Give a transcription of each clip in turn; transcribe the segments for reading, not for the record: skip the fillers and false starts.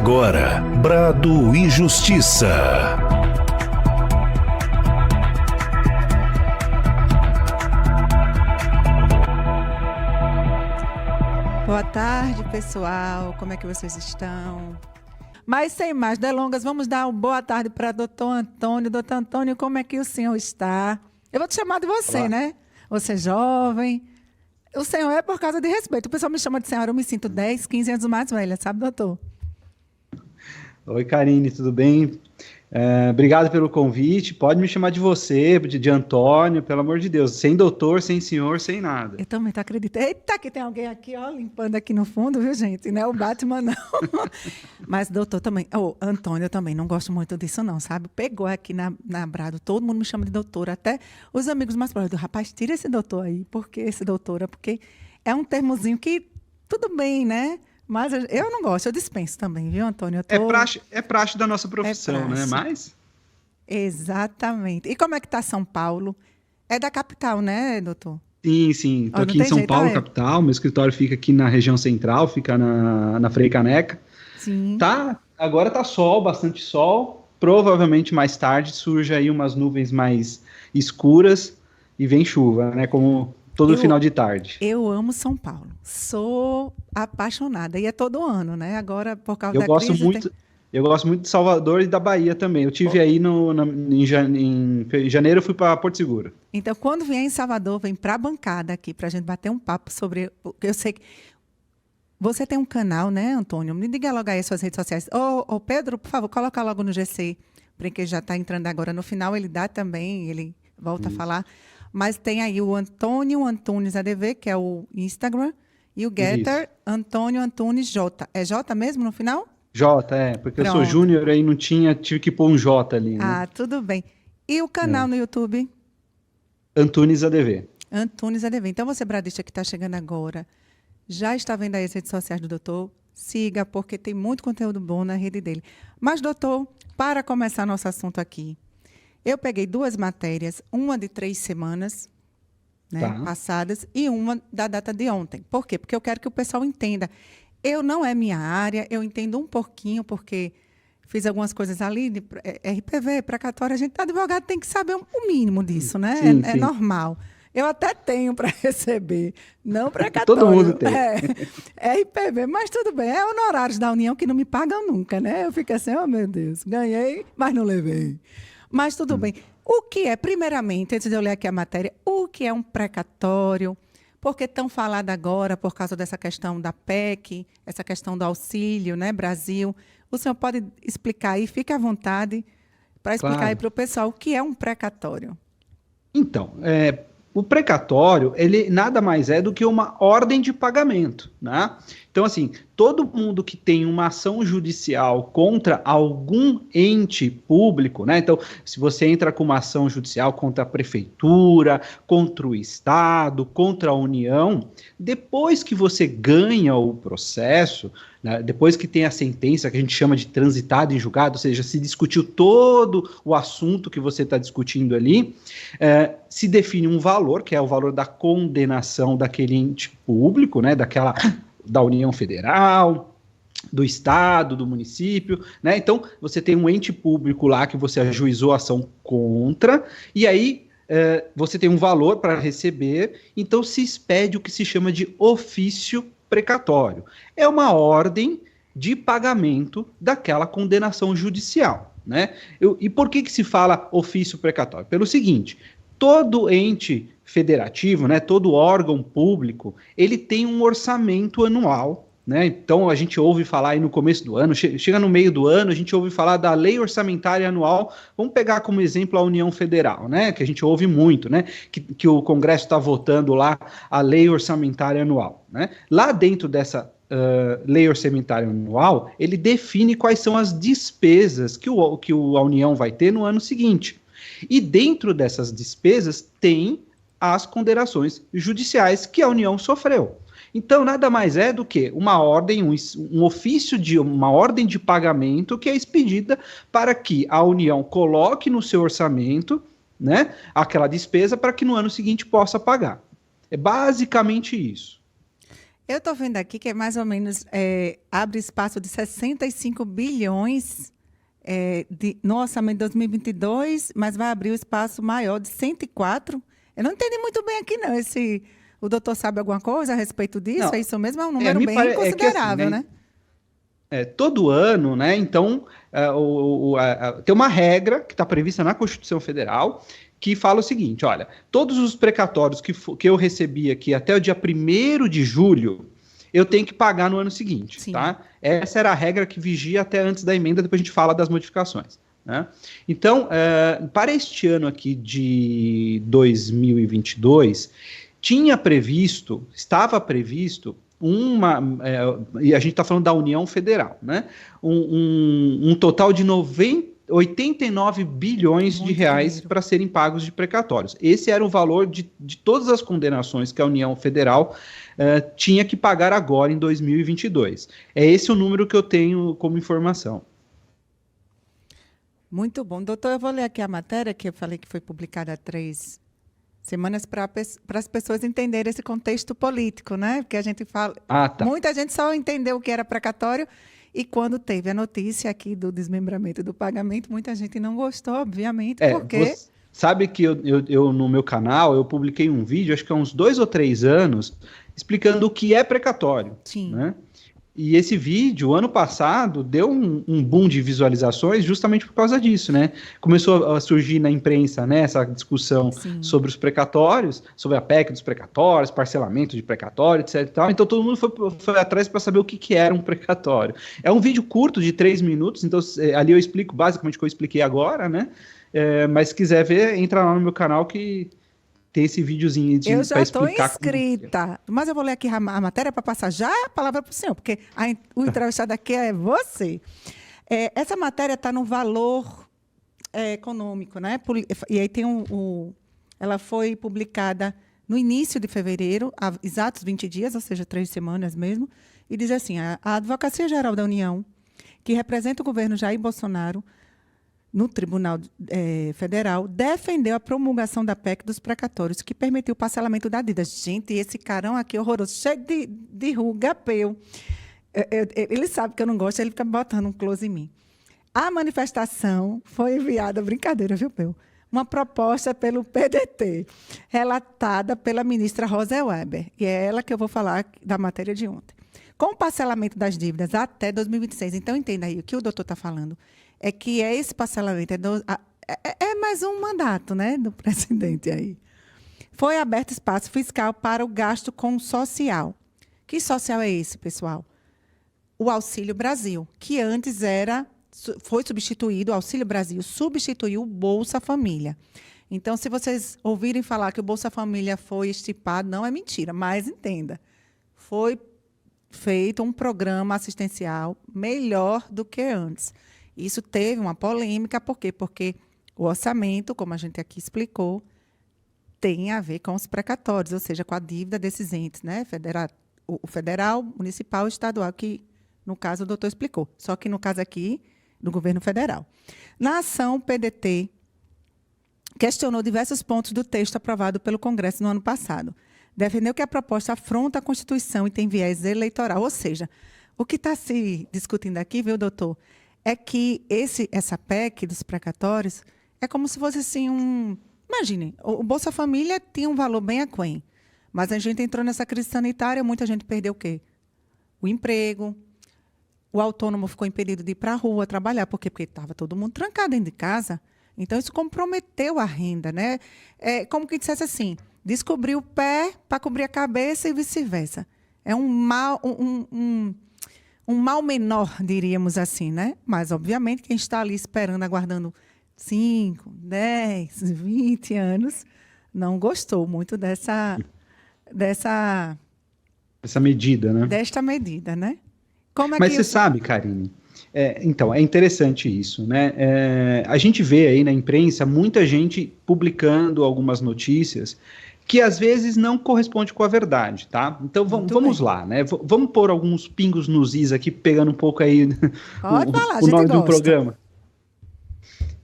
Agora, Brado e Justiça. Boa tarde, pessoal. Como é que vocês estão? Mas sem mais delongas, vamos dar uma boa tarde para doutor Antônio. Doutor Antônio, como é que o senhor está? Eu vou te chamar de você, Olá. Né? Você é jovem. O senhor é por causa de respeito. O pessoal me chama de senhora, eu me sinto 10, 15 anos mais velha, sabe, doutor? Oi, Karine, tudo bem? Obrigado pelo convite. Pode me chamar de você, de Antônio, pelo amor de Deus. Sem doutor, sem senhor, sem nada. Eu também tô acreditando. Eita, que tem alguém aqui, ó, limpando aqui no fundo, viu, gente? Não é o Batman, não. Mas, doutor, também... Antônio, eu também não gosto muito disso, não, sabe? Pegou aqui na Brado, todo mundo me chama de doutora, até os amigos mais próximos. Rapaz, tira esse doutor aí. Por que esse doutora? Porque é um termozinho que, tudo bem, né? Mas eu não gosto, eu dispenso também, viu, Antônio? É praxe da nossa profissão, né? Mas... Exatamente. E como é que está São Paulo? É da capital, né, doutor? Sim. Estou aqui em São Paulo, capital. Meu escritório fica aqui na região central, fica na Frei Caneca. Sim. Agora tá sol, bastante sol. Provavelmente mais tarde surge aí umas nuvens mais escuras e vem chuva, né? Como... todo final de tarde. Eu amo São Paulo. Sou apaixonada. E é todo ano, né? Agora, por causa da crise... Eu gosto muito de Salvador e da Bahia também. Eu tive aí em janeiro, eu fui para Porto Seguro. Então, quando vier em Salvador, vem para a bancada aqui, para a gente bater um papo sobre... Eu sei que você tem um canal, né, Antônio? Me diga logo aí as suas redes sociais. Ô, Pedro, por favor, coloca logo no GC, porque já está entrando agora no final. Ele dá também, ele volta a falar... Mas tem aí o Antônio Antunes ADV, que é o Instagram, e o Getter, isso. Antônio Antunes J. É J mesmo no final? J, porque Pronto. Eu sou júnior, aí não tinha, tive que pôr um J ali. Né? Ah, tudo bem. E o canal no YouTube? Antunes ADV. Antunes ADV. Então, você, bradista, que está chegando agora, já está vendo aí as redes sociais do doutor? Siga, porque tem muito conteúdo bom na rede dele. Mas, doutor, para começar nosso assunto aqui, eu peguei 2 matérias, uma de 3 semanas passadas e uma da data de ontem. Por quê? Porque eu quero que o pessoal entenda. Não é minha área, eu entendo um pouquinho, porque fiz algumas coisas ali, de RPV, precatório, a gente, advogado, tem que saber o mínimo disso, né? Sim, é normal. Eu até tenho para receber, não precatório. Todo mundo tem. RPV, mas tudo bem, é honorários da União que não me pagam nunca, né? Eu fico assim, oh meu Deus, ganhei, mas não levei. Mas tudo bem. O que é, primeiramente, antes de eu ler aqui a matéria, o que é um precatório? Porque tão falado agora por causa dessa questão da PEC, essa questão do auxílio, né, Brasil. O senhor pode explicar aí, fique à vontade, para explicar aí para o pessoal o que é um precatório. Então, o precatório, ele nada mais é do que uma ordem de pagamento, né? Então, assim, todo mundo que tem uma ação judicial contra algum ente público, né? Então, se você entra com uma ação judicial contra a prefeitura, contra o Estado, contra a União, depois que você ganha o processo, né, depois que tem a sentença, que a gente chama de transitado em julgado, ou seja, se discutiu todo o assunto que você está discutindo ali, se define um valor, que é o valor da condenação daquele ente público, né, da União Federal, do Estado, do município, né? Então, você tem um ente público lá que você ajuizou a ação contra, e aí você tem um valor para receber, então se expede o que se chama de ofício precatório. É uma ordem de pagamento daquela condenação judicial, né? E por que se fala ofício precatório? Pelo seguinte, todo ente federativo, né, todo órgão público, ele tem um orçamento anual, né? Então a gente ouve falar aí no começo do ano, chega no meio do ano, a gente ouve falar da lei orçamentária anual. Vamos pegar como exemplo a União Federal, né, que a gente ouve muito, né, que o Congresso está votando lá a lei orçamentária anual, né? Lá dentro dessa lei orçamentária anual, ele define quais são as despesas que a União vai ter no ano seguinte. E dentro dessas despesas tem as condenações judiciais que a União sofreu. Então, nada mais é do que uma ordem, um ofício de uma ordem de pagamento que é expedida para que a União coloque no seu orçamento, né, aquela despesa para que no ano seguinte possa pagar. É basicamente isso. Eu estou vendo aqui que é mais ou menos, abre espaço de 65 bilhões no orçamento de 2022, mas vai abrir o espaço maior de 104. Eu não entendi muito bem aqui, não. O doutor sabe alguma coisa a respeito disso? Não, É isso mesmo? É um número bem considerável, né? Todo ano, né? Então, tem uma regra que está prevista na Constituição Federal que fala o seguinte: olha, todos os precatórios que eu recebi aqui até o dia 1º de julho, eu tenho que pagar no ano seguinte, Sim. tá? Essa era a regra que vigia até antes da emenda, depois a gente fala das modificações, né? Então, para este ano aqui de 2022, estava previsto e a gente está falando da União Federal, né? Um total de 89 bilhões de reais para serem pagos de precatórios. Esse era o valor de todas as condenações que a União Federal tinha que pagar agora em 2022. É esse o número que eu tenho como informação. Muito bom. Doutor, eu vou ler aqui a matéria que eu falei que foi publicada há 3 semanas para as pessoas entenderem esse contexto político, né? Porque a gente fala... Tá. Muita gente só entendeu o que era precatório e quando teve a notícia aqui do desmembramento do pagamento, muita gente não gostou, obviamente, porque... Sabe que eu no meu canal, eu publiquei um vídeo, acho que há uns 2 ou 3 anos, explicando o que é precatório. Sim. Né? E esse vídeo, ano passado, deu um boom de visualizações justamente por causa disso, né? Começou a surgir na imprensa, né, essa discussão sobre os precatórios, sobre a PEC dos precatórios, parcelamento de precatório, etc. E tal. Então todo mundo foi atrás para saber o que era um precatório. É um vídeo curto de 3 minutos, então ali eu explico basicamente o que eu expliquei agora, né? Mas se quiser ver, entra lá no meu canal que tem esse videozinho eu já estou inscrita, mas eu vou ler aqui a matéria para passar já a palavra para o senhor, porque o entrevistado aqui é você. Essa matéria está no Valor Econômico, né? E aí tem ela foi publicada no início de fevereiro, há exatos 20 dias, ou seja, 3 semanas mesmo, e diz assim: a Advocacia Geral da União, que representa o governo Jair Bolsonaro, no Tribunal Federal, defendeu a promulgação da PEC dos precatórios, que permitiu o parcelamento da dívida. Gente, esse carão aqui horroroso, cheio de ruga, peu. Ele sabe que eu não gosto, ele fica botando um close em mim. A manifestação foi enviada, brincadeira, viu, peu? Uma proposta pelo PDT, relatada pela ministra Rosa Weber. E é ela que eu vou falar da matéria de ontem. Com o parcelamento das dívidas até 2026. Então, entenda aí, o que o doutor está falando é que esse parcelamento é mais um mandato, né, do presidente aí. Foi aberto espaço fiscal para o gasto com social. Que social é esse, pessoal? O Auxílio Brasil, que antes foi substituído, o Auxílio Brasil substituiu o Bolsa Família. Então, se vocês ouvirem falar que o Bolsa Família foi extirpado, não é mentira, mas entenda, foi feito um programa assistencial melhor do que antes. Isso teve uma polêmica, por quê? Porque o orçamento, como a gente aqui explicou, tem a ver com os precatórios, ou seja, com a dívida desses entes, né? O federal, municipal e estadual, que, no caso, o doutor explicou. Só que, no caso aqui, do governo federal. Na ação, o PDT questionou diversos pontos do texto aprovado pelo Congresso no ano passado. Defendeu que a proposta afronta a Constituição e tem viés eleitoral. Ou seja, o que está se discutindo aqui, viu, doutor, é que essa PEC dos precatórios é como se fosse assim Imagine, o Bolsa Família tinha um valor bem aquém, mas a gente entrou nessa crise sanitária, muita gente perdeu o quê? O emprego, o autônomo ficou impedido de ir para a rua trabalhar. Por quê? Porque estava todo mundo trancado dentro de casa. Então, isso comprometeu a renda, né? É como que dissesse assim, descobrir o pé para cobrir a cabeça e vice-versa. É um mal menor, diríamos assim, né? Mas, obviamente, quem está ali esperando, aguardando 5, 10, 20 anos, não gostou muito dessa medida, né? Desta medida, né? Mas você sabe, Karine, então, é interessante isso, né? A gente vê aí na imprensa muita gente publicando algumas notícias que às vezes não corresponde com a verdade, tá? Então vamos lá, né? Vamos pôr alguns pingos nos is aqui, pegando um pouco aí o nome do programa.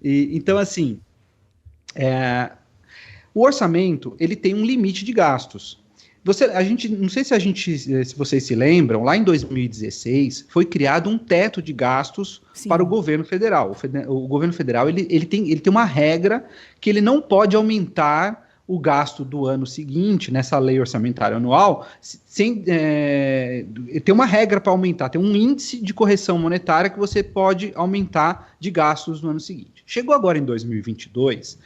Então, assim, o orçamento, ele tem um limite de gastos. Não sei se vocês se lembram, lá em 2016 foi criado um teto de gastos Sim. para o governo federal. O governo federal ele tem uma regra que ele não pode aumentar o gasto do ano seguinte, nessa lei orçamentária anual, tem uma regra para aumentar, tem um índice de correção monetária que você pode aumentar de gastos no ano seguinte. Chegou agora em 2022,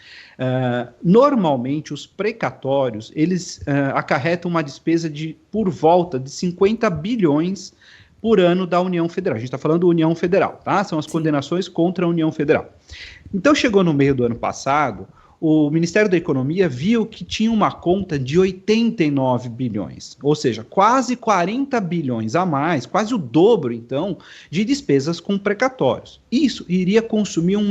normalmente os precatórios, eles acarretam uma despesa por volta de 50 bilhões por ano da União Federal. A gente está falando União Federal, tá? São as condenações contra a União Federal. Então, chegou no meio do ano passado, o Ministério da Economia viu que tinha uma conta de 89 bilhões, ou seja, quase 40 bilhões a mais, quase o dobro, então, de despesas com precatórios. Isso iria consumir um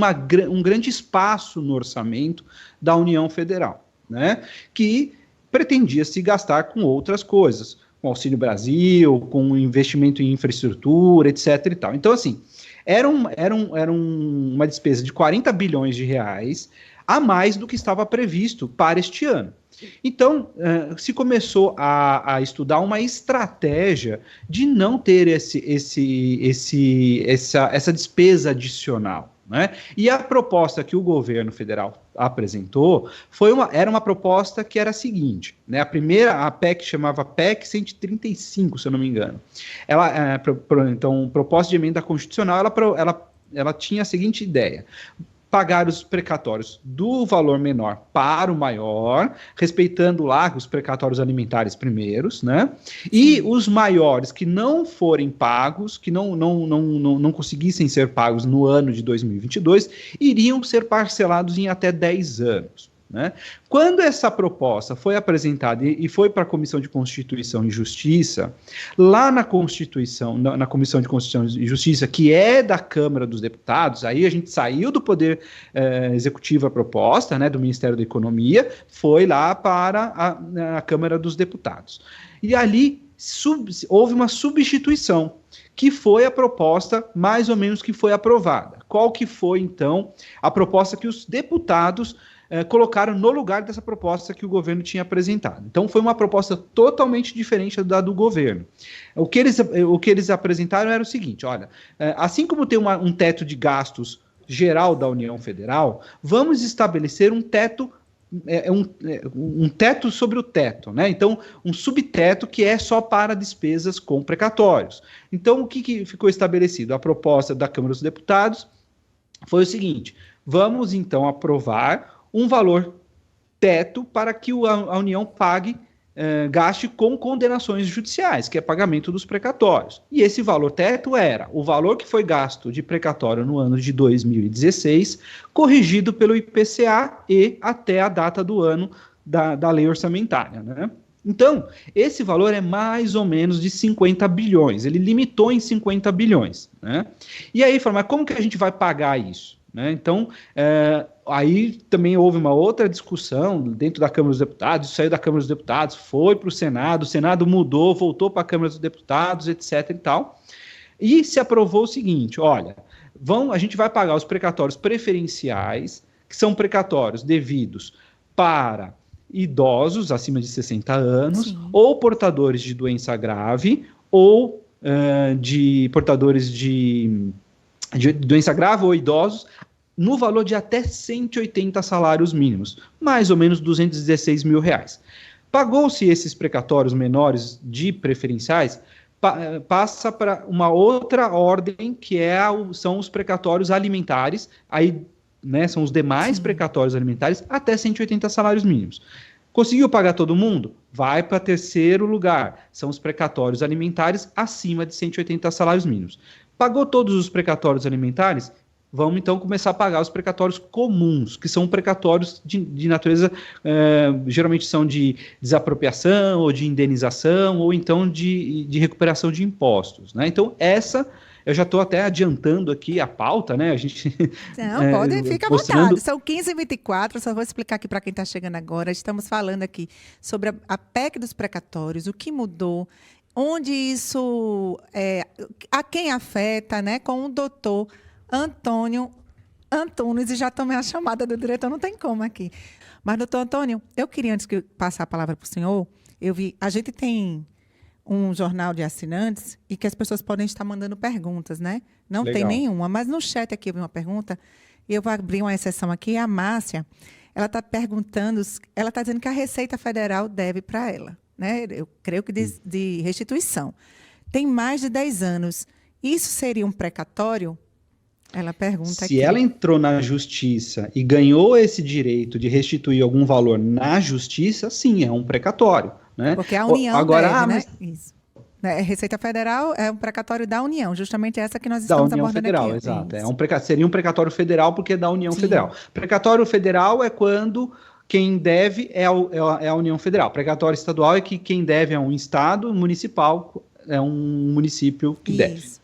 grande espaço no orçamento da União Federal, né, que pretendia se gastar com outras coisas, com Auxílio Brasil, com investimento em infraestrutura, etc. e tal. Então, assim, era uma despesa de 40 bilhões de reais, a mais do que estava previsto para este ano. Então, se começou a estudar uma estratégia de não ter essa despesa adicional, né? E a proposta que o governo federal apresentou era uma proposta que era a seguinte, né? A PEC chamava PEC 135, se eu não me engano. Então, proposta de emenda constitucional, ela tinha a seguinte ideia: pagar os precatórios do valor menor para o maior, respeitando lá os precatórios alimentares primeiros, né? E os maiores que não forem pagos, que não conseguissem ser pagos no ano de 2022, iriam ser parcelados em até 10 anos. Né? Quando essa proposta foi apresentada e foi para a Comissão de Constituição e Justiça, lá na Comissão de Constituição e Justiça, que é da Câmara dos Deputados, aí a gente saiu do Poder Executivo a proposta, né, do Ministério da Economia, foi lá para a Câmara dos Deputados. E ali houve uma substituição, que foi a proposta mais ou menos que foi aprovada. Qual que foi, então, a proposta que os deputados colocaram no lugar dessa proposta que o governo tinha apresentado? Então, foi uma proposta totalmente diferente da do governo. O que eles apresentaram era o seguinte: olha, assim como tem um teto de gastos geral da União Federal, vamos estabelecer um teto, um teto sobre o teto, né? Então, um subteto que é só para despesas com precatórios. Então, o que ficou estabelecido? A proposta da Câmara dos Deputados foi o seguinte: vamos, então, aprovar um valor teto para que a União gaste com condenações judiciais, que é pagamento dos precatórios. E esse valor teto era o valor que foi gasto de precatório no ano de 2016, corrigido pelo IPCA e até a data do ano da lei orçamentária, né? Então, esse valor é mais ou menos de 50 bilhões, ele limitou em 50 bilhões, né? E aí, mas como que a gente vai pagar isso? Né? Então, aí também houve uma outra discussão dentro da Câmara dos Deputados, saiu da Câmara dos Deputados, foi para o Senado mudou, voltou para a Câmara dos Deputados, etc. e tal, e se aprovou o seguinte: olha, a gente vai pagar os precatórios preferenciais, que são precatórios devidos para idosos acima de 60 anos, sim, ou portadores de doença grave, ou de portadores de doença grave ou idosos, no valor de até 180 salários mínimos, mais ou menos 216 mil reais. Pagou-se esses precatórios menores de preferenciais, passa para uma outra ordem, que são os precatórios alimentares, aí, né, são os demais, sim, precatórios alimentares até 180 salários mínimos. Conseguiu pagar todo mundo? Vai para terceiro lugar, são os precatórios alimentares acima de 180 salários mínimos. Pagou todos os precatórios alimentares? Vamos, então, começar a pagar os precatórios comuns, que são precatórios de natureza, geralmente são de desapropriação, ou de indenização, ou então de recuperação de impostos, né? Então, eu já estou até adiantando aqui a pauta, né? A gente... Não, fica à vontade. São 15h24, só vou explicar aqui para quem está chegando agora. Estamos falando aqui sobre a PEC dos precatórios, o que mudou, onde isso, a quem afeta, né? Com o doutor Antônio Antunes, e já tomei a chamada do diretor, não tem como aqui. Mas, doutor Antônio, eu queria, antes de passar a palavra para o senhor, Eu vi, a gente tem um jornal de assinantes e que as pessoas podem estar mandando perguntas, né? Não tem Legal. nenhuma, mas no chat aqui eu vi uma pergunta, e eu vou abrir uma exceção aqui, a Márcia, ela está perguntando, ela está dizendo que a Receita Federal deve para ela, né? Eu creio que de restituição. Tem mais de 10 anos. Isso seria um precatório? Ela pergunta aqui. Se ela entrou na justiça e ganhou esse direito de restituir algum valor na justiça, sim, é um precatório, né? Porque a União Agora, deve, né? mas Isso. Né, Receita Federal é um precatório da União, justamente essa que nós da estamos União abordando Federal, aqui. exato. Isso. Seria um precatório federal porque é da União Sim. Federal. Precatório federal é quando quem deve é a União Federal. Precatório estadual é que quem deve é um estado, municipal é um município que deve. Isso.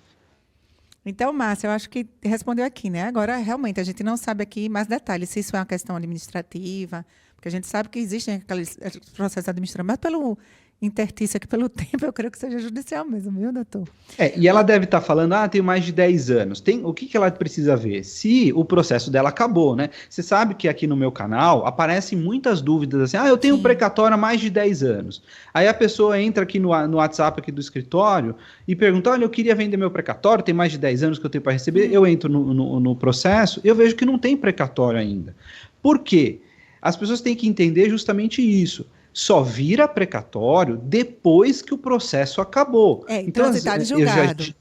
Então, Márcia, eu acho que respondeu aqui, né? Agora, realmente, a gente não sabe aqui mais detalhes, se isso é uma questão administrativa, porque a gente sabe que existem aqueles processos administrativos, mas pelo intertício aqui, pelo tempo, eu creio que seja judicial mesmo, viu, doutor? E ela deve estar falando, tenho mais de 10 anos. O que ela precisa ver? Se o processo dela acabou, né? Você sabe que aqui no meu canal aparecem muitas dúvidas assim, eu tenho um precatório há mais de 10 anos. Aí a pessoa entra aqui no WhatsApp aqui do escritório e pergunta, olha, eu queria vender meu precatório, tem mais de 10 anos que eu tenho para receber, eu entro no processo, eu vejo que não tem precatório ainda. Por quê? As pessoas têm que entender justamente isso. Só vira precatório depois que o processo acabou. Então, transitado em julgado.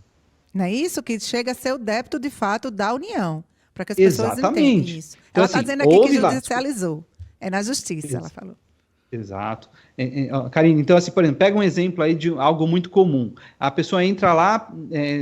Não é isso? Que chega a ser o débito, de fato, da União. Para que as pessoas entendam isso. Então, ela está dizendo aqui que judicializou. É na justiça, ela falou. Exato. Karine, então, assim, por exemplo, pega um exemplo aí de algo muito comum. A pessoa entra lá,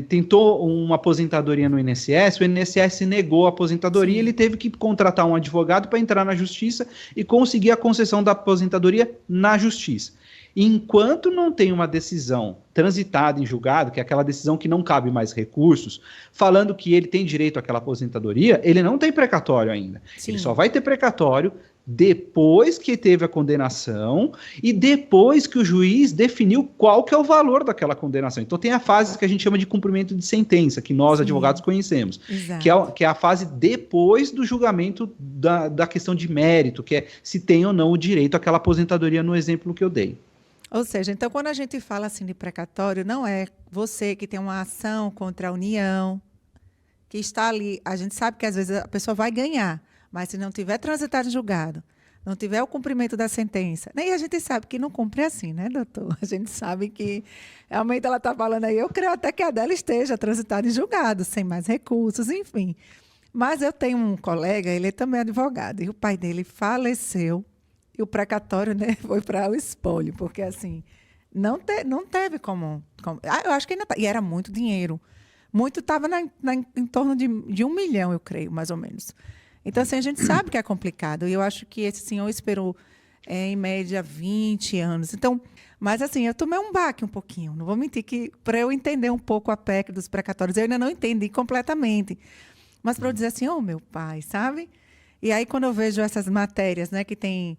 tentou uma aposentadoria no INSS, o INSS negou a aposentadoria, ele teve que contratar um advogado para entrar na justiça e conseguir a concessão da aposentadoria na justiça. Enquanto não tem uma decisão transitada em julgado, que é aquela decisão que não cabe mais recursos, falando que ele tem direito àquela aposentadoria, ele não tem precatório ainda. Sim. Ele só vai ter precatório depois que teve a condenação e depois que o juiz definiu qual que é o valor daquela condenação. Então tem a fase que a gente chama de cumprimento de sentença, que nós advogados conhecemos, que é a fase depois do julgamento da questão de mérito, que é se tem ou não o direito àquela aposentadoria no exemplo que eu dei. Ou seja, então quando a gente fala assim de precatório, não é você que tem uma ação contra a União, que está ali, a gente sabe que às vezes a pessoa vai ganhar, mas se não tiver transitado em julgado, não tiver o cumprimento da sentença, e a gente sabe que não cumpre assim, né, doutor? A gente sabe que realmente ela está falando aí, eu creio até que a dela esteja transitada em julgado, sem mais recursos, enfim. Mas eu tenho um colega, ele é também advogado, e o pai dele faleceu, e o precatório, né, foi para o espólio, porque assim, não teve como... eu acho que ainda tá, e era muito dinheiro. Muito estava em torno de 1 milhão, eu creio, mais ou menos. Então, assim, a gente sabe que é complicado. E eu acho que esse senhor esperou, em média, 20 anos. Então, mas, assim, eu tomei um baque um pouquinho. Não vou mentir que, para eu entender um pouco a PEC dos precatórios, eu ainda não entendi completamente. Mas para eu dizer assim, meu pai, sabe? E aí, quando eu vejo essas matérias, né, que tem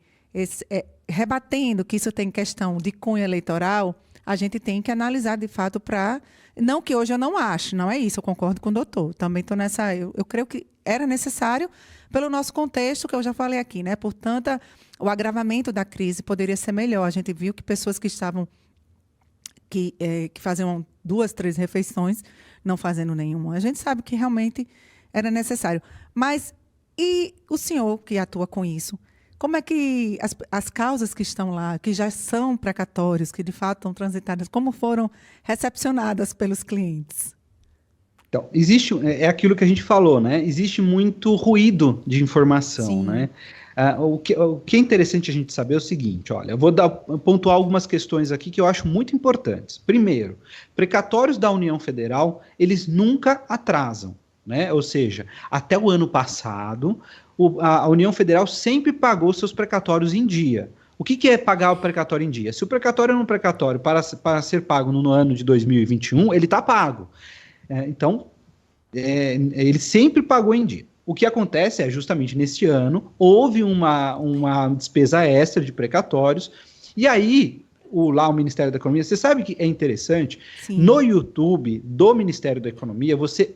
rebatendo que isso tem questão de cunho eleitoral, a gente tem que analisar, de fato, para... Não que hoje eu não ache, não é isso, eu concordo com o doutor. Também estou nessa... Eu creio que era necessário pelo nosso contexto, que eu já falei aqui, né? Portanto, o agravamento da crise poderia ser melhor. A gente viu que pessoas que estavam... que faziam 2, 3 refeições, não fazendo nenhuma. A gente sabe que realmente era necessário. Mas, e o senhor que atua com isso? Como é que as causas que estão lá, que já são precatórios, que de fato estão transitadas, como foram recepcionadas pelos clientes? Então, é aquilo que a gente falou, né? Existe muito ruído de informação, Sim. né? O que é interessante a gente saber é o seguinte, olha, eu vou pontuar algumas questões aqui que eu acho muito importantes. Primeiro, precatórios da União Federal, eles nunca atrasam, né? Ou seja, até o ano passado, a União Federal sempre pagou seus precatórios em dia. O que é pagar o precatório em dia? Se o precatório é um precatório para ser pago no ano de 2021, ele está pago. Então, ele sempre pagou em dia. O que acontece é, justamente neste ano, houve uma despesa extra de precatórios, e aí, lá o Ministério da Economia, você sabe que é interessante? Sim. No YouTube do Ministério da Economia, você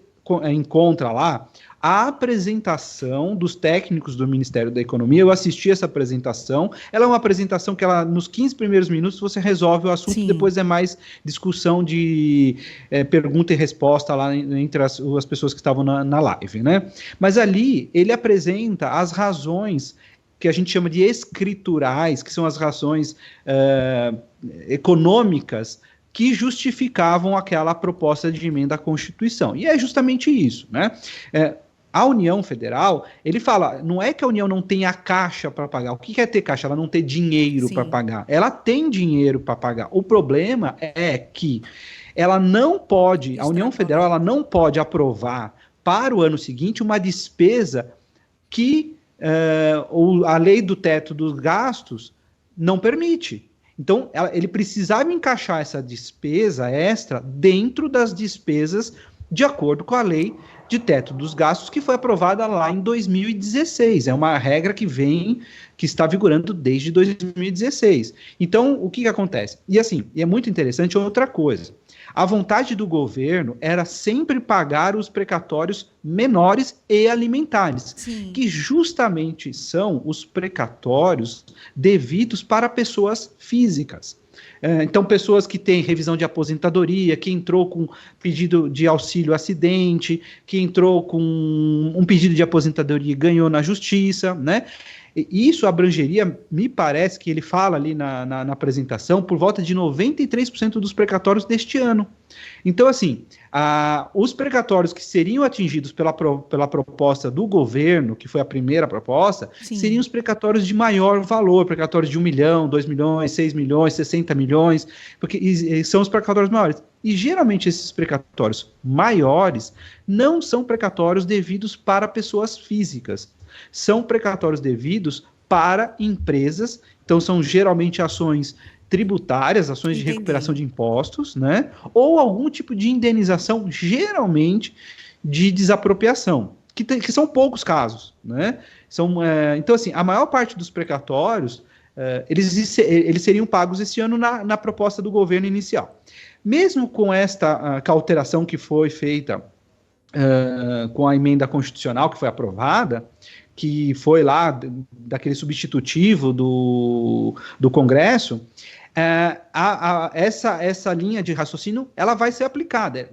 encontra lá a apresentação dos técnicos do Ministério da Economia. Eu assisti essa apresentação. Ela é uma apresentação que nos 15 primeiros minutos você resolve o assunto, Sim. depois é mais discussão de pergunta e resposta lá entre as pessoas que estavam na live, né? Mas ali ele apresenta as razões que a gente chama de escriturais, que são as razões econômicas que justificavam aquela proposta de emenda à Constituição. E é justamente isso, né? A União Federal, ele fala, não é que a União não tenha caixa para pagar. O que é ter caixa? Ela não ter dinheiro para pagar. Ela tem dinheiro para pagar. O problema é que ela não pode, a União Federal, ela não pode aprovar para o ano seguinte uma despesa que a lei do teto dos gastos não permite. Então, ele precisava encaixar essa despesa extra dentro das despesas de acordo com a lei de teto dos gastos que foi aprovada lá em 2016. É uma regra que está vigorando desde 2016. Então, o que acontece? E assim, é muito interessante outra coisa. A vontade do governo era sempre pagar os precatórios menores e alimentares, Sim. que justamente são os precatórios devidos para pessoas físicas. Então, pessoas que têm revisão de aposentadoria, que entrou com pedido de auxílio acidente, que entrou com um pedido de aposentadoria e ganhou na justiça, né? E isso abrangeria, me parece que ele fala ali na apresentação, por volta de 93% dos precatórios deste ano. Então, assim, os precatórios que seriam atingidos pela proposta do governo, que foi a primeira proposta, Sim. seriam os precatórios de maior valor, precatórios de 1 milhão, 2 milhões, 6 milhões, 60 milhões, porque são os precatórios maiores. E geralmente esses precatórios maiores não são precatórios devidos para pessoas físicas, são precatórios devidos para empresas, então são geralmente ações tributárias, ações de recuperação de impostos, né? Ou algum tipo de indenização, geralmente de desapropriação, que são poucos casos, né? Então, assim, a maior parte dos precatórios, eles seriam pagos esse ano na proposta do governo inicial. Mesmo com esta alteração que foi feita com a emenda constitucional que foi aprovada, que foi lá daquele substitutivo do Congresso, essa linha de raciocínio ela vai ser aplicada,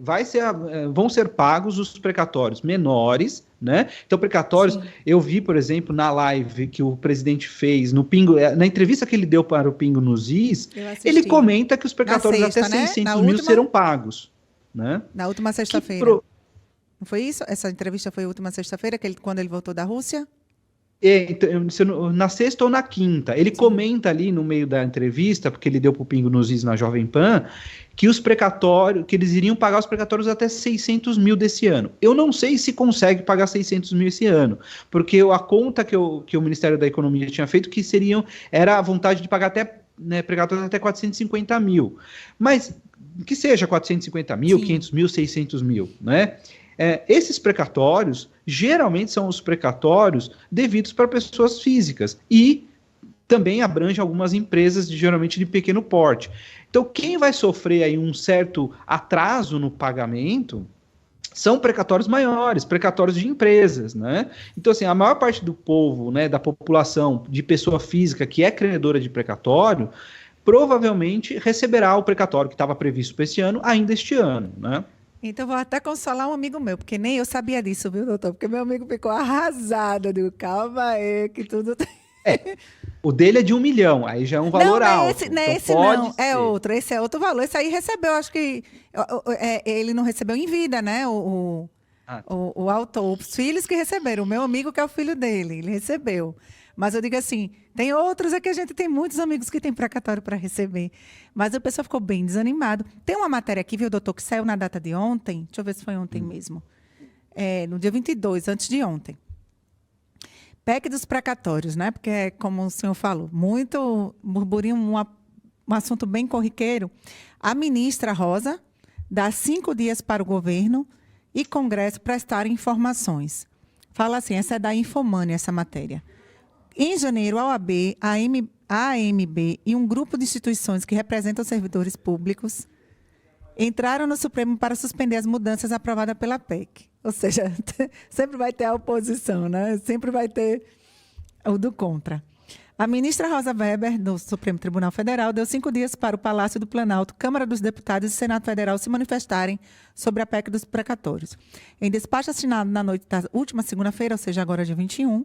vão ser pagos os precatórios menores, né? Então, precatórios, sim, eu vi, por exemplo, na live que o presidente fez no Pingo, na entrevista que ele deu para o Pingo nos Is, ele comenta que os precatórios até 600 mil serão pagos, né? Na última sexta-feira. Não foi isso? Essa entrevista foi a última sexta-feira, quando ele voltou da Rússia? Na sexta ou na quinta. Ele comenta ali no meio da entrevista, porque ele deu para o Pingo nos Is na Jovem Pan, que os precatórios, que eles iriam pagar os precatórios até 600 mil desse ano. Eu não sei se consegue pagar 600 mil esse ano, porque a conta que o Ministério da Economia tinha feito, era a vontade de pagar até, né, precatórios até 450 mil. Mas que seja 450 mil, sim, 500 mil, 600 mil, né? Esses precatórios, geralmente são os precatórios devidos para pessoas físicas e também abrange algumas empresas, geralmente de pequeno porte. Então, quem vai sofrer aí um certo atraso no pagamento são precatórios maiores, precatórios de empresas, né? Então, assim, a maior parte do povo, né, da população de pessoa física que é credora de precatório, provavelmente receberá o precatório que estava previsto para esse ano, ainda este ano, né? Então, vou até consolar um amigo meu, porque nem eu sabia disso, viu, doutor? Porque meu amigo ficou arrasado. Eu digo, calma aí, que tudo... O dele é de 1 milhão, aí já é um valor alto. Não é esse não, é outro. Esse é outro valor. Esse aí recebeu, acho que... ele não recebeu em vida, né? O autor, os filhos que receberam. O meu amigo, que é o filho dele, ele recebeu. Mas eu digo assim, tem outros, que a gente tem muitos amigos que tem precatório para receber. Mas o pessoal ficou bem desanimado. Tem uma matéria aqui, viu, doutor, que saiu na data de ontem. Deixa eu ver se foi ontem mesmo. No dia 22, antes de ontem. PEC dos precatórios, né? Porque, como o senhor falou, muito burburinho, um assunto bem corriqueiro. A ministra Rosa dá 5 dias para o governo e Congresso prestarem informações. Fala assim, essa é da Infomani, essa matéria. Em janeiro, a OAB, a AMB e um grupo de instituições que representam servidores públicos entraram no Supremo para suspender as mudanças aprovadas pela PEC. Ou seja, sempre vai ter a oposição, né? Sempre vai ter o do contra. A ministra Rosa Weber, do Supremo Tribunal Federal, deu 5 dias para o Palácio do Planalto, Câmara dos Deputados e Senado Federal se manifestarem sobre a PEC dos precatórios. Em despacho assinado na noite da última segunda-feira, ou seja, agora dia 21,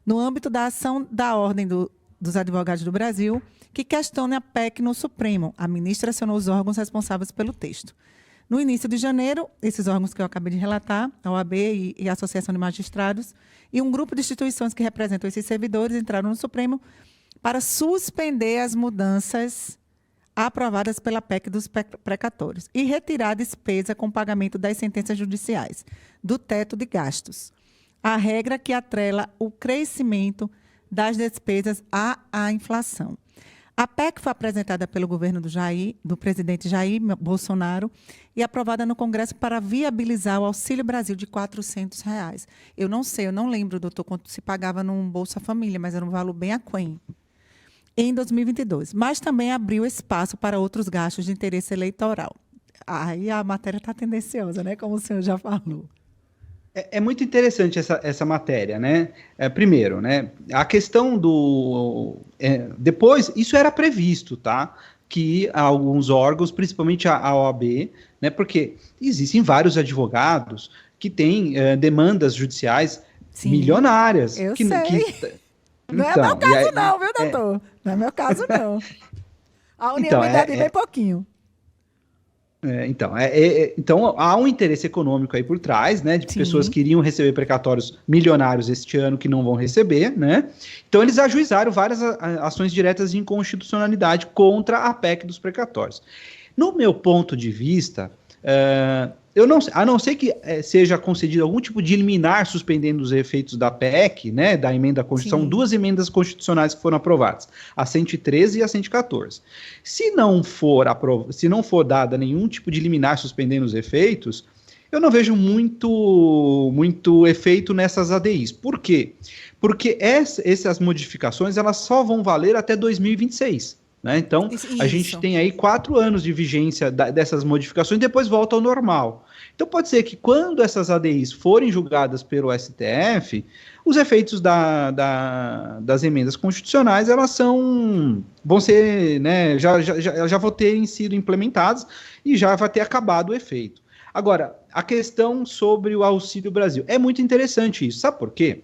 no âmbito da ação da Ordem dos Advogados do Brasil, que questiona a PEC no Supremo, a ministra acionou os órgãos responsáveis pelo texto. No início de janeiro, esses órgãos que eu acabei de relatar, a OAB e a Associação de Magistrados, e um grupo de instituições que representam esses servidores entraram no Supremo para suspender as mudanças aprovadas pela PEC dos precatórios e retirar a despesa com pagamento das sentenças judiciais do teto de gastos. A regra que atrela o crescimento das despesas à inflação. A PEC foi apresentada pelo governo do presidente Jair Bolsonaro e aprovada no Congresso para viabilizar o Auxílio Brasil de R$ 400. Eu não sei, eu não lembro, doutor, quanto se pagava num Bolsa Família, mas era um valor bem aquém, em 2022. Mas também abriu espaço para outros gastos de interesse eleitoral. Aí a matéria está tendenciosa, né? Como o senhor já falou. É muito interessante essa matéria, né? Primeiro, né? A questão do... depois, isso era previsto, tá? Que alguns órgãos, principalmente a OAB, né? Porque existem vários advogados que têm demandas judiciais Sim, milionárias. Eu sei. Não é meu caso não, viu, doutor? Não é meu caso não. A União me dá bem pouquinho. Então, há um interesse econômico aí por trás, né, de Sim. pessoas que iriam receber precatórios milionários este ano que não vão receber, né? Então, eles ajuizaram várias ações diretas de inconstitucionalidade contra a PEC dos precatórios. No meu ponto de vista, eu não, a não ser que seja concedido algum tipo de liminar suspendendo os efeitos da PEC, né, da emenda à Constituição, Sim. 2 emendas constitucionais que foram aprovadas, a 113 e a 114. Se não for dada nenhum tipo de liminar suspendendo os efeitos, eu não vejo muito efeito nessas ADIs. Por quê? Porque essas modificações elas só vão valer até 2026. Né? Então, a gente tem aí 4 anos de vigência dessas modificações e depois volta ao normal. Então, pode ser que quando essas ADIs forem julgadas pelo STF, os efeitos das emendas constitucionais, elas vão ser, né, já vão ter sido implementadas e já vai ter acabado o efeito. Agora, a questão sobre o Auxílio Brasil. É muito interessante isso. Sabe por quê?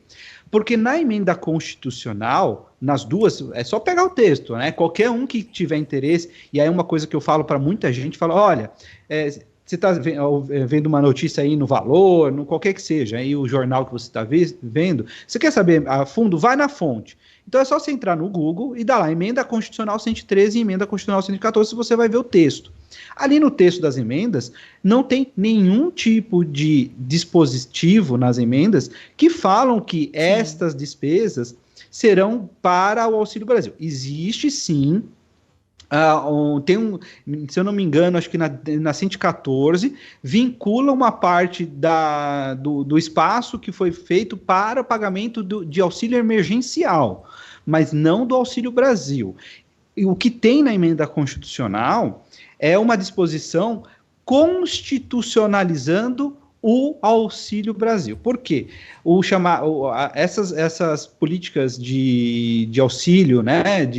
Porque na emenda constitucional, nas duas, é só pegar o texto, né? Qualquer um que tiver interesse, e aí uma coisa que eu falo para muita gente, fala, olha, você está vendo uma notícia aí no Valor, no qualquer que seja, aí o jornal que você está vendo, você quer saber a fundo? Vai na fonte. Então é só você entrar no Google e dar lá, emenda constitucional 113 e emenda constitucional 114, você vai ver o texto. Ali no texto das emendas, não tem nenhum tipo de dispositivo nas emendas que falam que estas despesas serão para o Auxílio Brasil. Existe sim, se eu não me engano, acho que na 114, vincula uma parte do espaço que foi feito para o pagamento de auxílio emergencial, mas não do Auxílio Brasil. E o que tem na emenda constitucional é uma disposição constitucionalizando o Auxílio Brasil. Por quê? Essas políticas de auxílio, né,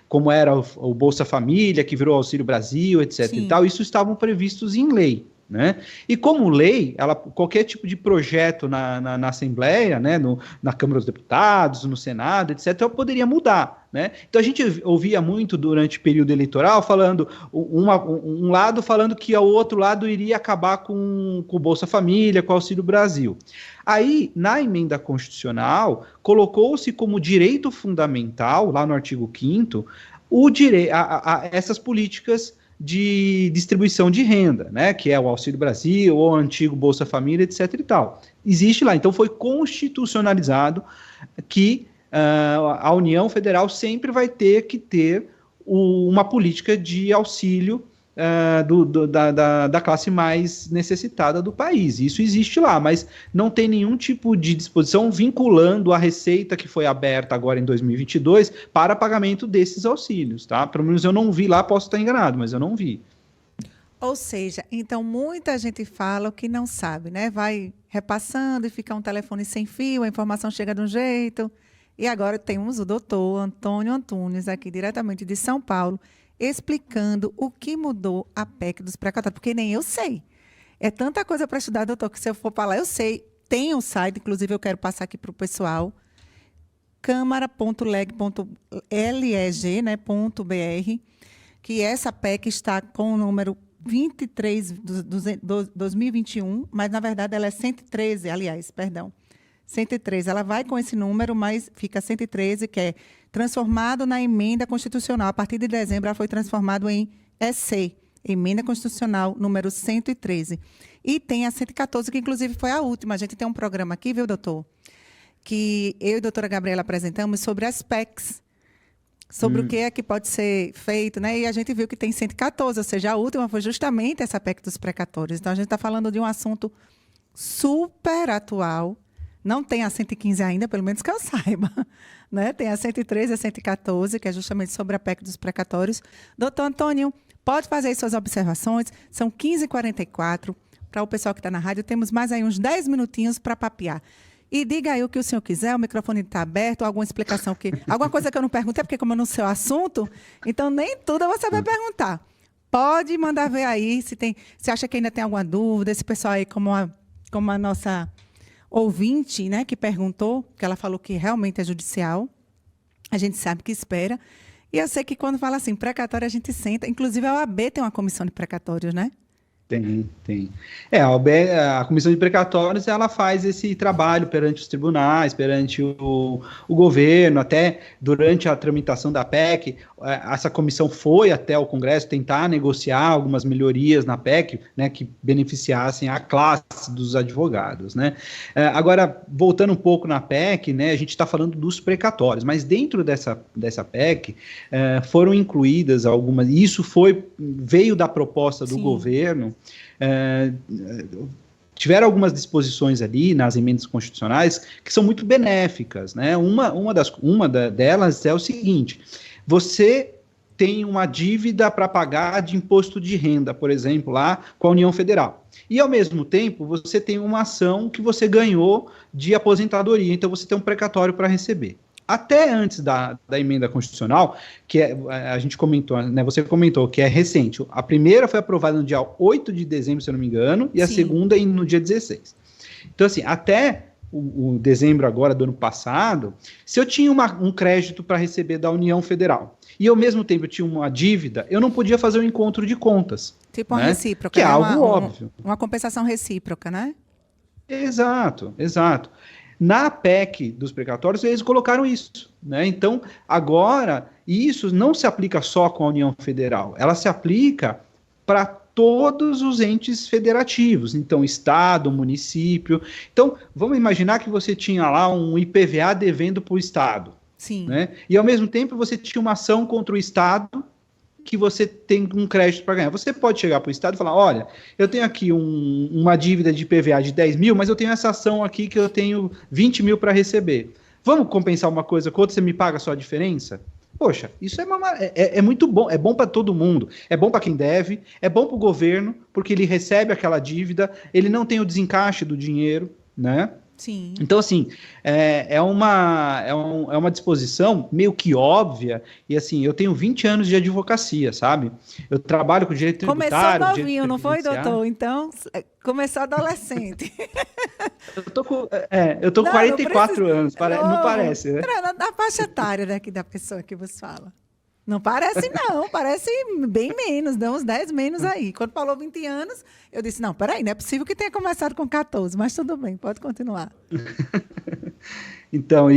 como era o Bolsa Família, que virou Auxílio Brasil, etc. e tal, isso estavam previstos em lei. Né? E como lei, qualquer tipo de projeto na Assembleia, né, na Câmara dos Deputados, no Senado, etc., poderia mudar. Né? Então a gente ouvia muito durante o período eleitoral falando, um lado falando que o outro lado iria acabar com o Bolsa Família, com o Auxílio Brasil. Aí, na emenda constitucional, colocou-se como direito fundamental, lá no artigo 5º, essas políticas de distribuição de renda, né, que é o Auxílio Brasil, ou o antigo Bolsa Família, etc. e tal. Existe lá, então foi constitucionalizado que a União Federal sempre vai ter que ter uma política de auxílio da classe mais necessitada do país. Isso existe lá, mas não tem nenhum tipo de disposição vinculando a receita que foi aberta agora em 2022 para pagamento desses auxílios, tá? Pelo menos eu não vi lá, posso estar enganado, mas eu não vi. Ou seja, então muita gente fala o que não sabe, né? Vai repassando e fica um telefone sem fio, a informação chega de um jeito. E agora temos o doutor Antônio Antunes, aqui diretamente de São Paulo, explicando o que mudou a PEC dos precatórios, porque nem eu sei. É tanta coisa para estudar, doutor, que se eu for para lá, eu sei. Tem um site, inclusive eu quero passar aqui para o pessoal, câmara.leg.leg, né, .br, que essa PEC está com o número 23 de 2021, mas, na verdade, ela é 113, aliás, perdão. 113, ela vai com esse número, mas fica 113, que é transformado na emenda constitucional. A partir de dezembro, ela foi transformada em EC, Emenda Constitucional número 113. E tem a 114, que inclusive foi a última. A gente tem um programa aqui, viu, doutor? Que eu e a doutora Gabriela apresentamos sobre as PECs, sobre o que é que pode ser feito, né? E a gente viu que tem 114, ou seja, a última foi justamente essa PEC dos precatórios. Então, a gente está falando de um assunto super atual. Não tem a 115 ainda, pelo menos que eu saiba. Né? Tem a 113 e a 114, que é justamente sobre a PEC dos precatórios. Doutor Antônio, pode fazer aí suas observações. São 15h44. Para o pessoal que está na rádio, temos mais aí uns 10 minutinhos para papear. E diga aí o que o senhor quiser, o microfone está aberto, alguma explicação, alguma coisa que eu não perguntei, porque como eu não sei o assunto, então nem tudo você vai perguntar. Pode mandar ver aí, se acha que ainda tem alguma dúvida, esse pessoal aí, como a nossa ouvinte, né, que perguntou, que ela falou que realmente é judicial, a gente sabe que espera. E eu sei que quando fala assim, precatório, a gente senta. Inclusive, a OAB tem uma comissão de precatórios, né? Tem. A OAB, a Comissão de Precatórios, ela faz esse trabalho perante os tribunais, perante o governo, até durante a tramitação da PEC, essa comissão foi até o Congresso tentar negociar algumas melhorias na PEC, né, que beneficiassem a classe dos advogados, né. Agora, voltando um pouco na PEC, né, a gente está falando dos precatórios, mas dentro dessa PEC foram incluídas algumas, e isso veio da proposta do governo. Tiveram algumas disposições ali nas emendas constitucionais que são muito benéficas, né? Uma delas é o seguinte: você tem uma dívida para pagar de imposto de renda, por exemplo, lá com a União Federal. E, ao mesmo tempo, você tem uma ação que você ganhou de aposentadoria, então você tem um precatório para receber. Até antes da emenda constitucional, que a gente comentou, né, você comentou que é recente. A primeira foi aprovada no dia 8 de dezembro, se eu não me engano, e a segunda no dia 16. Então, assim, até o dezembro agora do ano passado, se eu tinha um crédito para receber da União Federal e, ao mesmo tempo, eu tinha uma dívida, eu não podia fazer um encontro de contas. Tipo uma recíproca. Que é algo óbvio. Uma compensação recíproca, né? Exato. Na PEC dos precatórios, eles colocaram isso, né? Então, agora, isso não se aplica só com a União Federal, ela se aplica para todos os entes federativos, então, Estado, município. Então, vamos imaginar que você tinha lá um IPVA devendo para o Estado. Sim. Né? E, ao mesmo tempo, você tinha uma ação contra o Estado que você tem um crédito para ganhar. Você pode chegar para o Estado e falar, olha, eu tenho aqui uma dívida de IPVA de 10 mil, mas eu tenho essa ação aqui que eu tenho 20 mil para receber. Vamos compensar uma coisa com outra, você me paga só a diferença? Poxa, isso é muito bom, é bom para todo mundo. É bom para quem deve, é bom para o governo, porque ele recebe aquela dívida, ele não tem o desencaixe do dinheiro, né? Sim. Então, assim, é uma disposição meio que óbvia, e assim, eu tenho 20 anos de advocacia, sabe? Eu trabalho com direito tributário. Começou novinho, não foi, doutor? Então, começou adolescente. Eu tô com 44 anos, não parece, né? Na faixa etária daqui da pessoa que vos fala. Não parece, não. Parece bem menos, dá uns 10 menos aí. Quando falou 20 anos, eu disse, não, peraí, não é possível que tenha começado com 14, mas tudo bem, pode continuar. Então,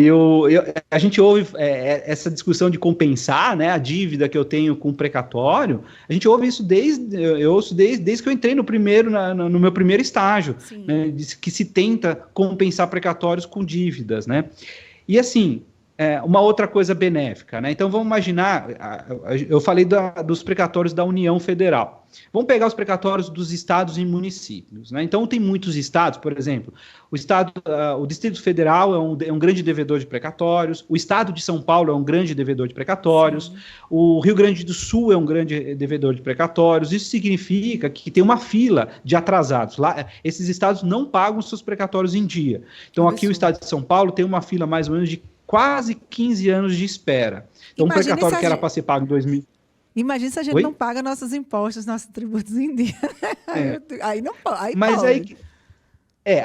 a gente ouve essa discussão de compensar, né, a dívida que eu tenho com o precatório, a gente ouve isso desde que eu entrei no meu primeiro estágio, né, que se tenta compensar precatórios com dívidas, né? E assim, uma outra coisa benéfica, né? Então vamos imaginar, eu falei dos precatórios da União Federal. Vamos pegar os precatórios dos estados e municípios, né? Então tem muitos estados, por exemplo, o Distrito Federal é um grande devedor de precatórios, o estado de São Paulo é um grande devedor de precatórios, sim, o Rio Grande do Sul é um grande devedor de precatórios. Isso significa que tem uma fila de atrasados. Lá, esses estados não pagam seus precatórios em dia. Então aqui o estado de São Paulo tem uma fila mais ou menos de quase 15 anos de espera. Então, um precatório que era para ser pago em 2000... Imagina se a gente não paga nossos impostos, nossos tributos em dia. Aí não pode. Aí mas pode.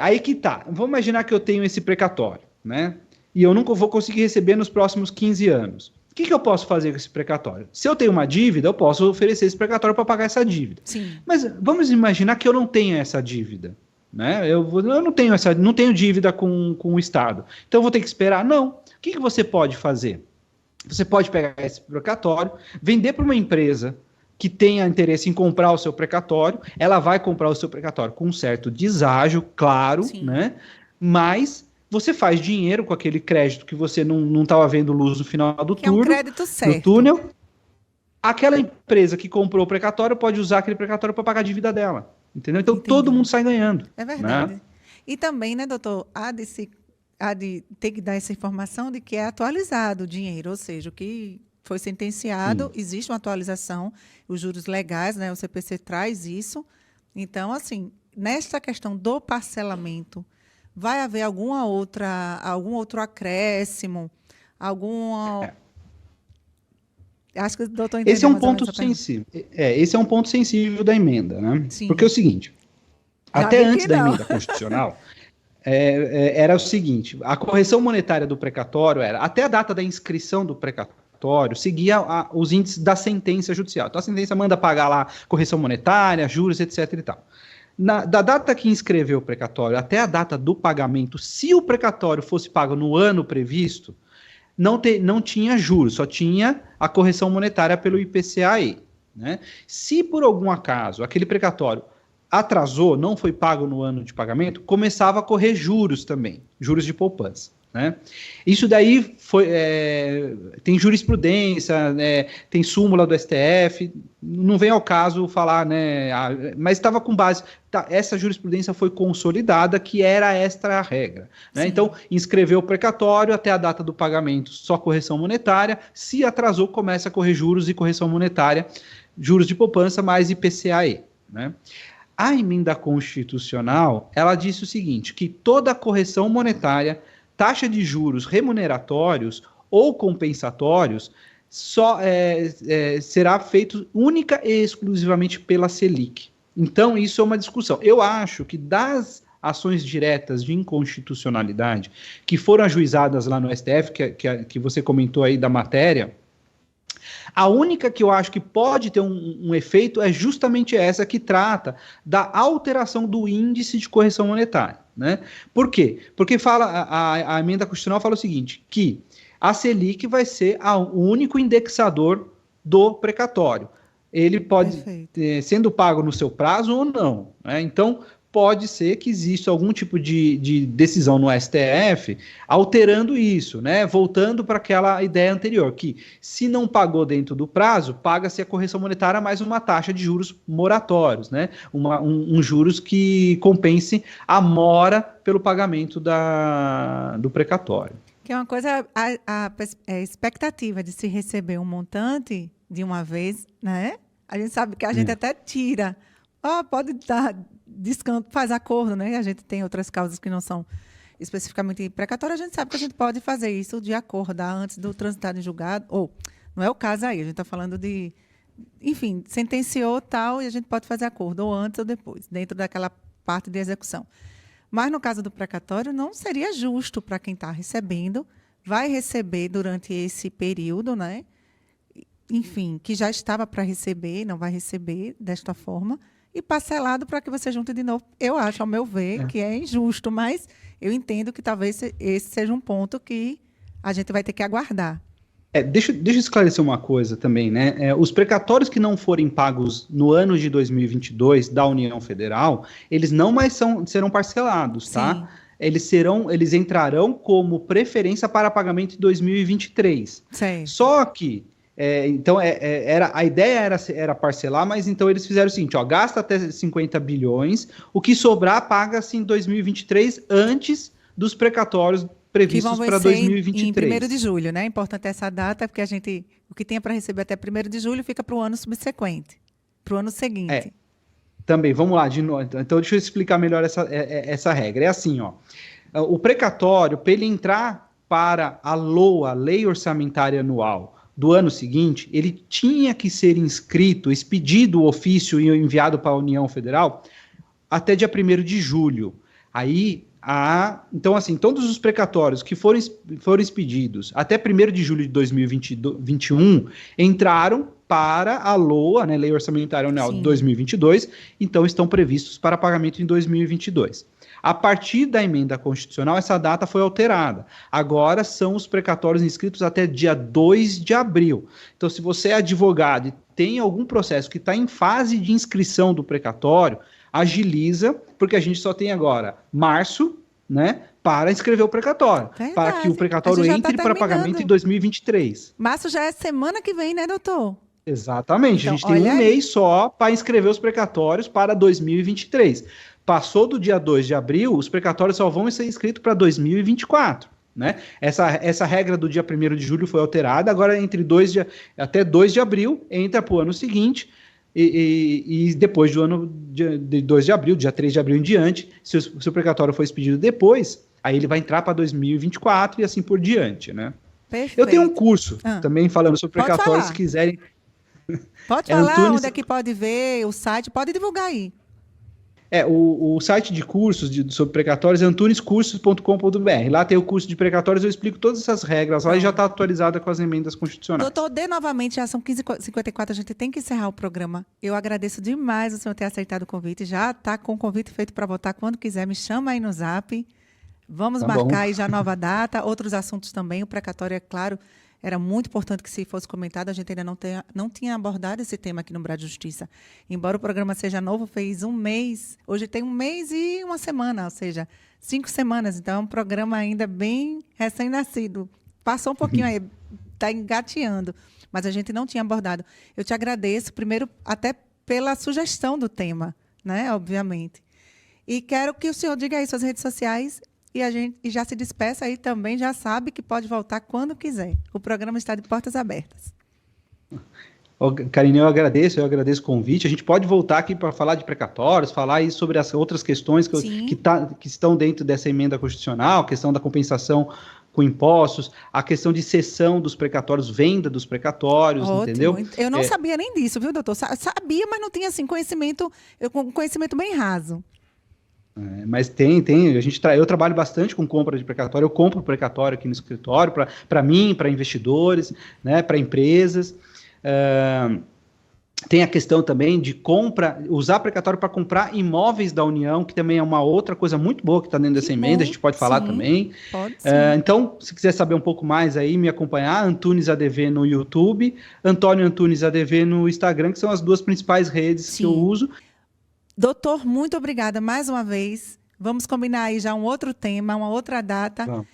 Aí que tá. Vamos imaginar que eu tenho esse precatório, né? E eu nunca vou conseguir receber nos próximos 15 anos. O que eu posso fazer com esse precatório? Se eu tenho uma dívida, eu posso oferecer esse precatório para pagar essa dívida. Sim. Mas vamos imaginar que eu não tenho essa dívida. Né? Eu não tenho dívida com o Estado. Então eu vou ter que esperar? Não. O que você pode fazer? Você pode pegar esse precatório, vender para uma empresa que tenha interesse em comprar o seu precatório, ela vai comprar o seu precatório com um certo deságio, claro, né? Mas você faz dinheiro com aquele crédito que você não estava vendo luz no final do túnel. É um crédito certo. No túnel. Aquela empresa que comprou o precatório pode usar aquele precatório para pagar a dívida dela. Entendeu? Então todo mundo sai ganhando. É verdade. Né? E também, né, doutor, há de ter que dar essa informação de que é atualizado o dinheiro, ou seja, o que foi sentenciado, existe uma atualização, os juros legais, né, o CPC traz isso. Então, assim, nesta questão do parcelamento, vai haver algum outro acréscimo, Acho que o doutor entendeu. Esse é um ponto sensível. Esse é um ponto sensível da emenda, né? Sim. Porque é o seguinte, até antes da emenda constitucional, era o seguinte, a correção monetária do precatório era, até a data da inscrição do precatório, seguia os índices da sentença judicial. Então a sentença manda pagar lá correção monetária, juros, etc. e tal. Da data que inscreveu o precatório até a data do pagamento, se o precatório fosse pago no ano previsto, não tinha juros, só tinha a correção monetária pelo IPCA-E. Né? Se por algum acaso aquele precatório atrasou, não foi pago no ano de pagamento, começava a correr juros também, juros de poupança. Né? Isso daí tem jurisprudência, tem súmula do STF, não vem ao caso falar, né, mas estava com base, essa jurisprudência foi consolidada, que era esta a regra. Né? Então, inscreveu o precatório até a data do pagamento, só correção monetária, se atrasou, começa a correr juros e correção monetária, juros de poupança mais IPCA-E. Né? A emenda constitucional, ela disse o seguinte, que toda correção monetária, taxa de juros remuneratórios ou compensatórios só será feito única e exclusivamente pela Selic. Então, isso é uma discussão. Eu acho que das ações diretas de inconstitucionalidade que foram ajuizadas lá no STF, que você comentou aí da matéria, a única que eu acho que pode ter um efeito é justamente essa que trata da alteração do índice de correção monetária. Né? Por quê? Porque a emenda constitucional fala o seguinte, que a Selic vai ser o único indexador do precatório. Ele pode, sendo pago no seu prazo ou não. Né? Então, pode ser que exista algum tipo de decisão no STF alterando isso, né? Voltando para aquela ideia anterior, que se não pagou dentro do prazo, paga-se a correção monetária mais uma taxa de juros moratórios, né? Um juros que compense a mora pelo pagamento do precatório. Que é uma coisa, a expectativa de se receber um montante de uma vez, né? A gente sabe que a gente até tira. Pode dar descanso, faz acordo, né? A gente tem outras causas que não são especificamente precatórias, a gente sabe que a gente pode fazer isso de acordar antes do transitado em julgado, ou não é o caso aí, a gente está falando de, enfim, sentenciou tal e a gente pode fazer acordo, ou antes ou depois, dentro daquela parte de execução. Mas no caso do precatório, não seria justo para quem está recebendo, vai receber durante esse período, né? Enfim, que já estava para receber, não vai receber desta forma, e parcelado para que você junte de novo. Eu acho, ao meu ver, que é injusto, mas eu entendo que talvez esse seja um ponto que a gente vai ter que aguardar. Deixa eu esclarecer uma coisa também, né? Os precatórios que não forem pagos no ano de 2022 da União Federal, eles não mais serão parcelados, tá? eles entrarão como preferência para pagamento em 2023. Sei. Só que, a ideia era parcelar, mas então eles fizeram o seguinte, ó, gasta até 50 bilhões, o que sobrar paga-se em 2023, antes dos precatórios previstos para 2023. Em 1º de julho, né? Importante essa data, porque o que tinha para receber até 1º de julho fica para o ano subsequente, para o ano seguinte. Também, vamos lá, de novo. Então, deixa eu explicar melhor essa regra. É assim, ó. O precatório, para ele entrar para a LOA, Lei Orçamentária Anual, do ano seguinte, ele tinha que ser inscrito, expedido o ofício e enviado para a União Federal até dia 1º de julho. Então, assim, todos os precatórios que foram expedidos até 1º de julho de 2021 entraram para a LOA, né, Lei Orçamentária Anual de 2022, então estão previstos para pagamento em 2022. A partir da emenda constitucional, essa data foi alterada. Agora são os precatórios inscritos até dia 2 de abril. Então, se você é advogado e tem algum processo que está em fase de inscrição do precatório, agiliza, porque a gente só tem agora março, né, para inscrever o precatório, para que o precatório entre para pagamento em 2023. Março já é semana que vem, né, doutor? Exatamente, então, a gente tem um mês só para inscrever os precatórios para 2023. Passou do dia 2 de abril, os precatórios só vão ser inscritos para 2024. Né? Essa regra do dia 1º de julho foi alterada, agora até 2 de abril, entra para o ano seguinte, e depois do ano de 2 de abril, dia 3 de abril em diante, se o precatório for expedido depois, aí ele vai entrar para 2024 e assim por diante. Né? Perfeito. Eu tenho um curso também falando sobre precatórios, se quiserem. Pode falar onde é que pode ver, o site, pode divulgar aí. O site de cursos sobre precatórios é antunescursos.com.br. Lá tem o curso de precatórios, eu explico todas essas regras lá e já está atualizada com as emendas constitucionais. Doutor, novamente, já são 15h54, a gente tem que encerrar o programa. Eu agradeço demais o senhor ter aceitado o convite. Já está com o convite feito para votar quando quiser. Me chama aí no Zap. Vamos marcar aí já a nova data. Outros assuntos também. O precatório, é claro, era muito importante que se fosse comentado. A gente ainda não tinha abordado esse tema aqui no Brasil Justiça. Embora o programa seja novo, fez um mês. Hoje tem 1 mês e 1 semana, ou seja, 5 semanas. Então, é um programa ainda bem recém-nascido. Passou um pouquinho aí, está engateando. Mas a gente não tinha abordado. Eu te agradeço, primeiro, até pela sugestão do tema, né? Obviamente. E quero que o senhor diga aí suas redes sociais. E já se despeça aí também, já sabe que pode voltar quando quiser. O programa está de portas abertas. Karine, eu agradeço o convite. A gente pode voltar aqui para falar de precatórios, falar aí sobre as outras questões que estão dentro dessa emenda constitucional, a questão da compensação com impostos, a questão de cessão dos precatórios, venda dos precatórios, entendeu? Eu não sabia nem disso, viu, doutor? Sabia, mas não tinha assim, conhecimento bem raso. Mas eu trabalho bastante com compra de precatório, eu compro precatório aqui no escritório, para mim, para investidores, né, para empresas. Tem a questão também de usar precatório para comprar imóveis da União, que também é uma outra coisa muito boa que está dentro dessa emenda, a gente pode falar também. Pode, então, se quiser saber um pouco mais aí, me acompanhar, Antunes ADV no YouTube, Antônio Antunes ADV no Instagram, que são as 2 principais redes que eu uso. Doutor, muito obrigada mais uma vez. Vamos combinar aí já um outro tema, uma outra data.